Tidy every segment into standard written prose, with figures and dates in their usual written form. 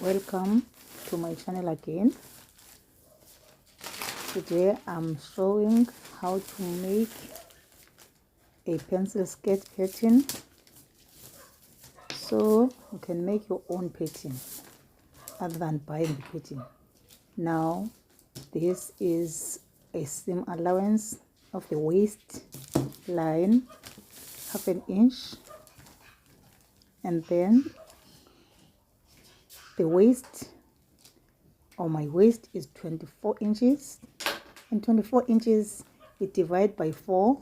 Welcome to my channel again. Today I'm showing how to make a pencil skirt pattern so you can make your own pattern other than buying the pattern. Now this is a seam allowance of the waist line, half an inch, and then the waist, or my waist, is 24 inches, and 24 inches we divide by 4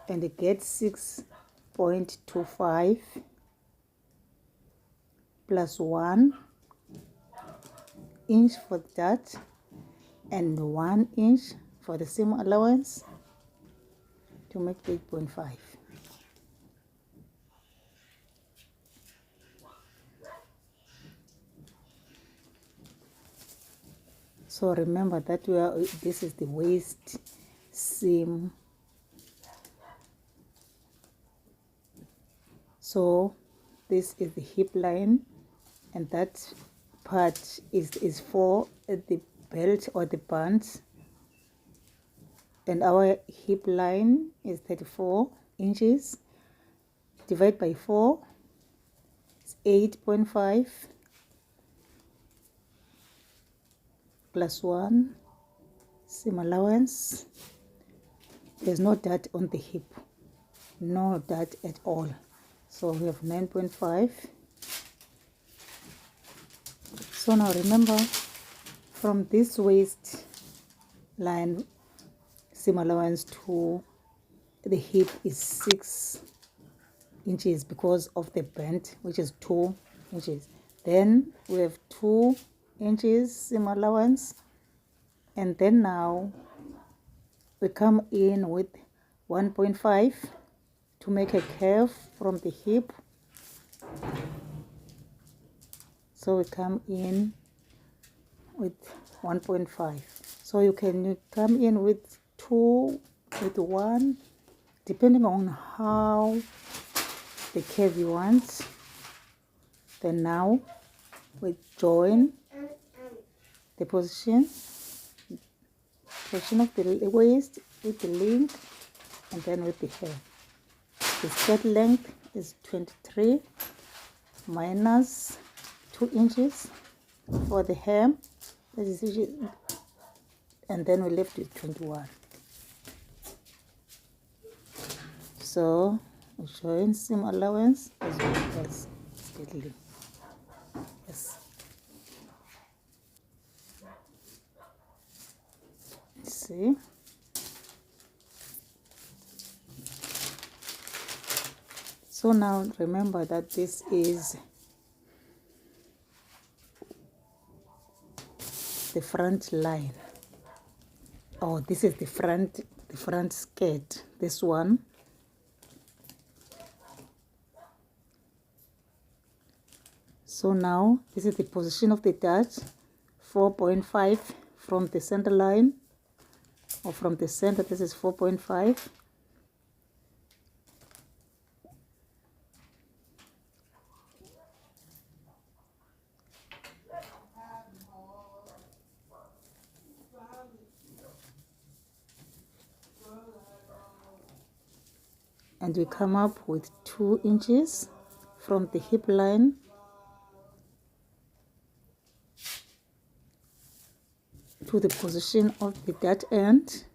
and it gets 6.25 plus 1 inch for that and 1 inch for the seam allowance to make 8.5. So remember that this is the waist seam. So this is the hip line, and that part is for the belt or the bands, and our hip line is 34 inches. Divide by 4 is 8.5 plus 1 seam allowance. There's no dart on the hip, no dart at all, so we have 9.5. So now remember, from this waist line seam allowance to the hip is 6 inches because of the bend, which is 2 inches. Then we have 2 inches seam allowance, and then now we come in with 1.5 to make a curve from the hip. So we come in with 1.5. So you can come in with 2, with 1, depending on how the curve you want. Then now we join the position of the waist with the link and then with the hair. The skirt length is 23 minus 2 inches for the hem, and then we left with 21. So we join seam allowance as well as skirt length. Yes. See, so now remember that this is the front line, or this is the front skirt, this one. So now this is the position of the dart, 4.5 from the center line, or from the center. This is 4.5. And we come up with 2 inches from the hip line to the position of the dart end.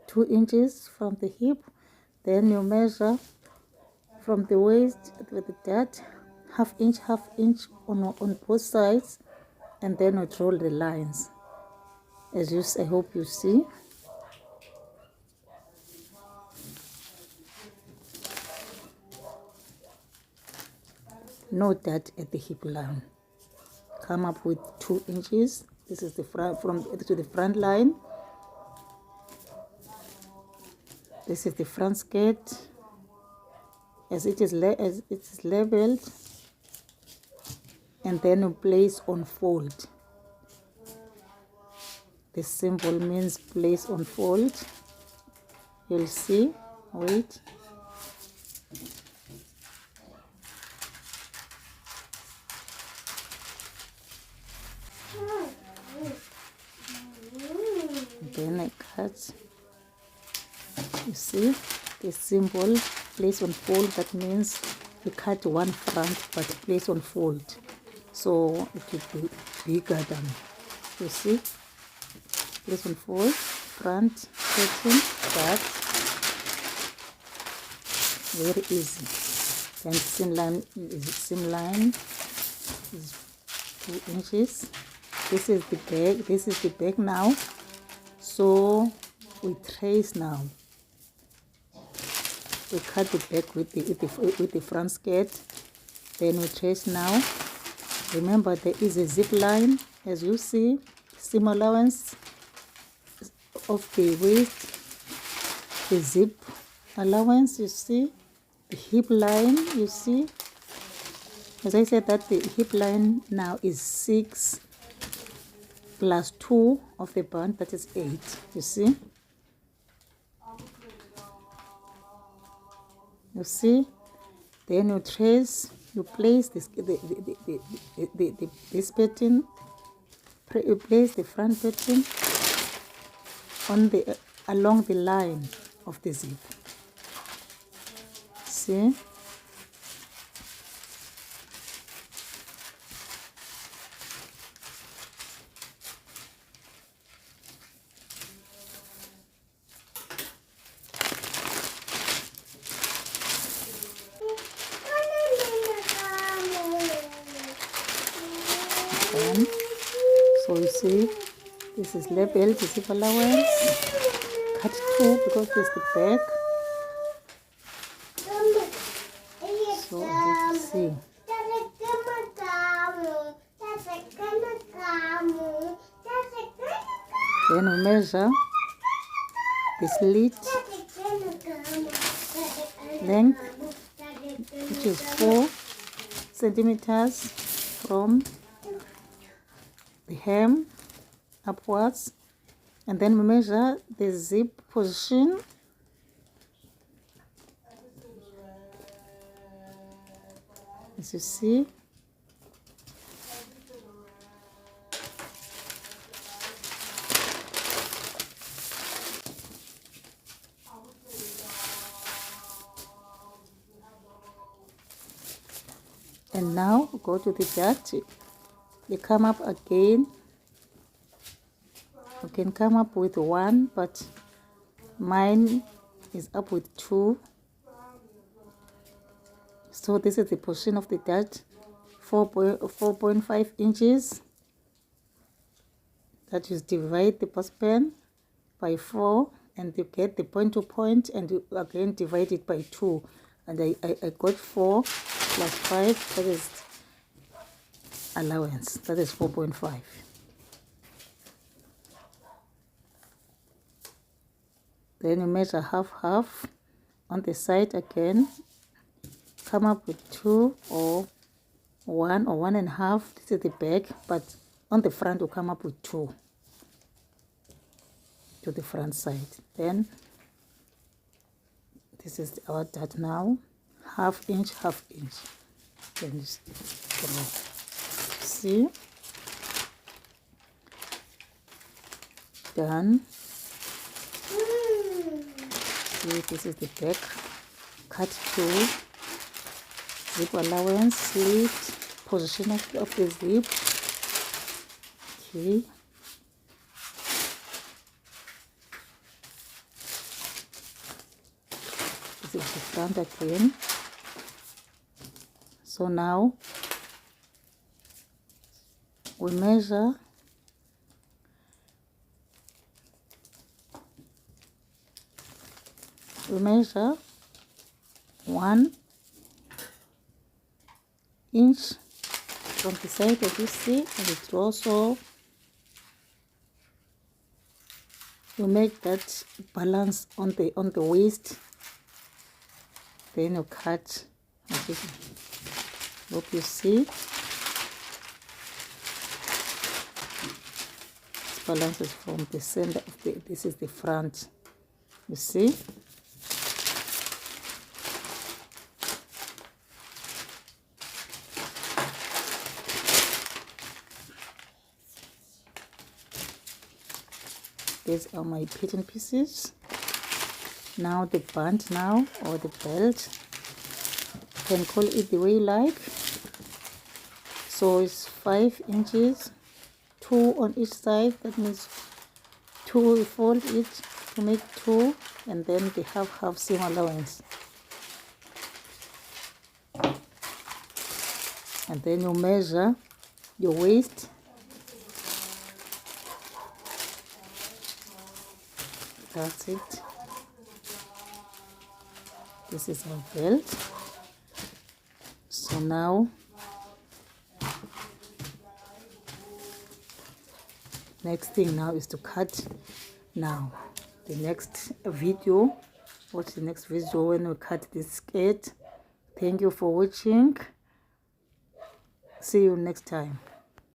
Two inches from the hip. Then you measure from the waist with the dart, half inch on both sides, and then we draw the lines, as I hope you see. No dart at the hip line. Come up with 2 inches. This is the front, to the front line. This is the front skirt as it is labeled, and then we place on fold. the symbol means place on fold. You'll see. Wait. Then I cut. You see the symbol place on fold. That means we cut one front but place on fold, so it will be bigger than, you see, place on fold, front pattern, that very easy. Then seam line is 2 inches. This is the back. This is the back now. So we trace now. We cut the back with the front skirt. Then we trace now. Remember, there is a zip line, as you see, seam allowance of the waist, the zip allowance, you see, the hip line, you see. As I said, that the hip line now is 6 plus 2 of the band, that is 8, you see. You see, then you trace, you place this this pattern, you place the front pattern on the along the line of the zip. See? So you see, this is labeled the zip allowance, cut 2 because this is the back. So you see, then we measure the slit length, which is 4 centimeters from the hem upwards, and then we measure the zip position, as you see. And now go to the dart. You come up again. You can come up with 1, but mine is up with 2. So this is the position of the dart, 4.5 inches. That you divide the bust pen by 4, and you get the point to point, and you again divide it by 2. And I got 4 plus 5, that is allowance, that is 4.5. Then you measure half on the side again, come up with 2 or 1 or 1.5. This is the back, but on the front you come up with 2 to the front side. Then this is our dart now, half inch. Then you see, done. See, this is the back, cut 2, zip allowance, slit, position of the zip. Okay. This is the front again. So now we measure we measure 1 inch from the side, as you see, and it's also, you make that balance on the waist. Then you cut. Hope you see. balances from the center of this is the front, you see. These are my pattern pieces. Now the band now, or the belt, you can call it the way you like. So it's 5 inches, 2 on each side, that means 2 we fold it to make 2, and then the half seam allowance. And then you measure your waist. That's it. This is our belt. So now next thing now is to cut. Now the next video, watch the next video when we cut this skirt. Thank you for watching. See you next time.